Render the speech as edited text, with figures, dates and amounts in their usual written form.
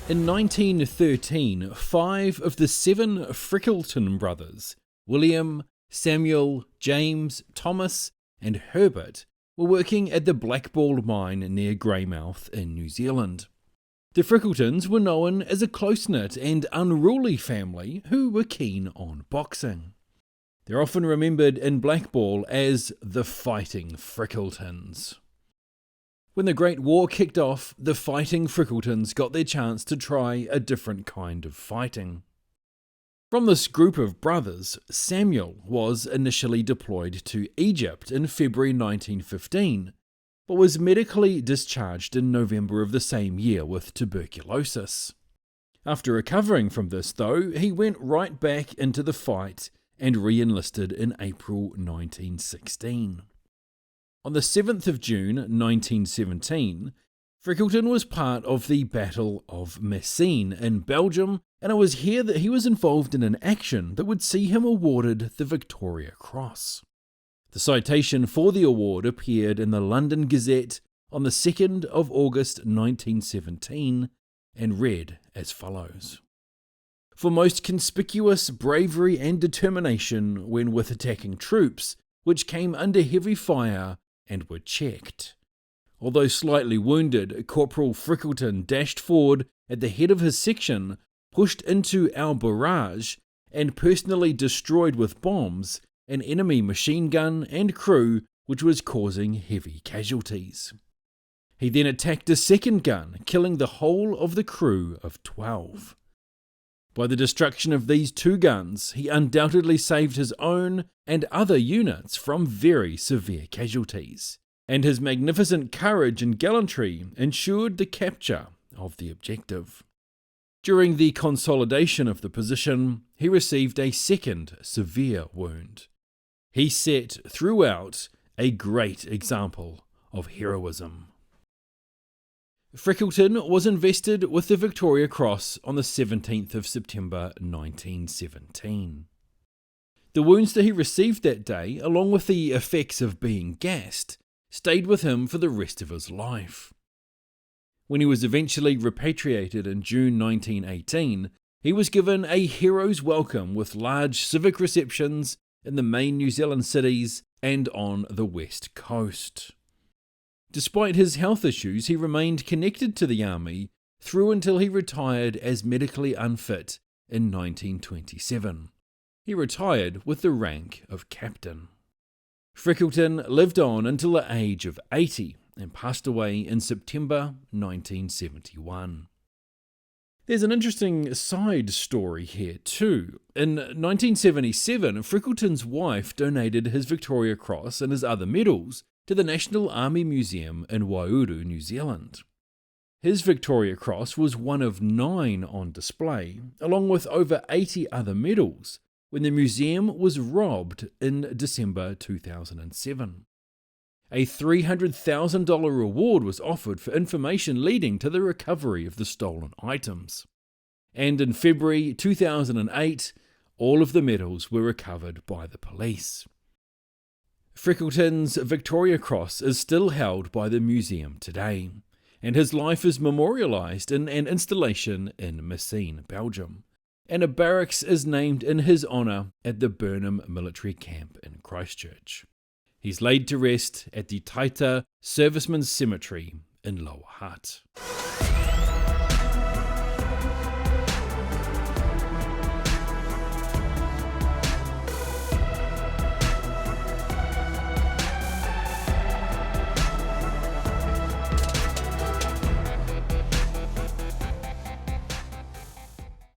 In 1913, 5 of the 7 Frickleton brothers, William, Samuel, James, Thomas, and Herbert, were working at the Blackball mine near Greymouth in New Zealand. The Frickletons were known as a close-knit and unruly family who were keen on boxing. They're often remembered in Blackball as the Fighting Frickletons. When the Great War kicked off, the Fighting Frickletons got their chance to try a different kind of fighting. From this group of brothers, Samuel was initially deployed to Egypt in February 1915, but was medically discharged in November of the same year with tuberculosis. After recovering from this, though, he went right back into the fight and re-enlisted in April 1916. On the 7th of June 1917, Frickleton was part of the Battle of Messines in Belgium, and it was here that he was involved in an action that would see him awarded the Victoria Cross. The citation for the award appeared in the London Gazette on the 2nd of August 1917 and read as follows: "For most conspicuous bravery and determination when with attacking troops, which came under heavy fire and were checked. Although slightly wounded, Corporal Frickleton dashed forward at the head of his section, pushed into our barrage, and personally destroyed with bombs an enemy machine gun and crew which was causing heavy casualties. He then attacked a second gun, killing the whole of the crew of 12. By the destruction of these 2 guns, he undoubtedly saved his own and other units from very severe casualties, and his magnificent courage and gallantry ensured the capture of the objective. During the consolidation of the position, he received a second severe wound. He set throughout a great example of heroism." Frickleton was invested with the Victoria Cross on the 17th of September 1917. The wounds that he received that day, along with the effects of being gassed, stayed with him for the rest of his life. When he was eventually repatriated in June 1918, he was given a hero's welcome with large civic receptions in the main New Zealand cities and on the west coast. Despite his health issues, he remained connected to the army through until he retired as medically unfit in 1927. He retired with the rank of captain. Frickleton lived on until the age of 80 and passed away in September 1971. There's an interesting side story here too. In 1977, Frickleton's wife donated his Victoria Cross and his other medals to the National Army Museum in Waiouru, New Zealand. His Victoria Cross was one of 9 on display, along with over 80 other medals, when the museum was robbed in December 2007. A $300,000 reward was offered for information leading to the recovery of the stolen items. And in February 2008, all of the medals were recovered by the police. Frickleton's Victoria Cross is still held by the museum today, and his life is memorialised in an installation in Messines, Belgium, and a barracks is named in his honour at the Burnham military camp in Christchurch. He's laid to rest at the Taita Servicemen's Cemetery in Lower Hutt.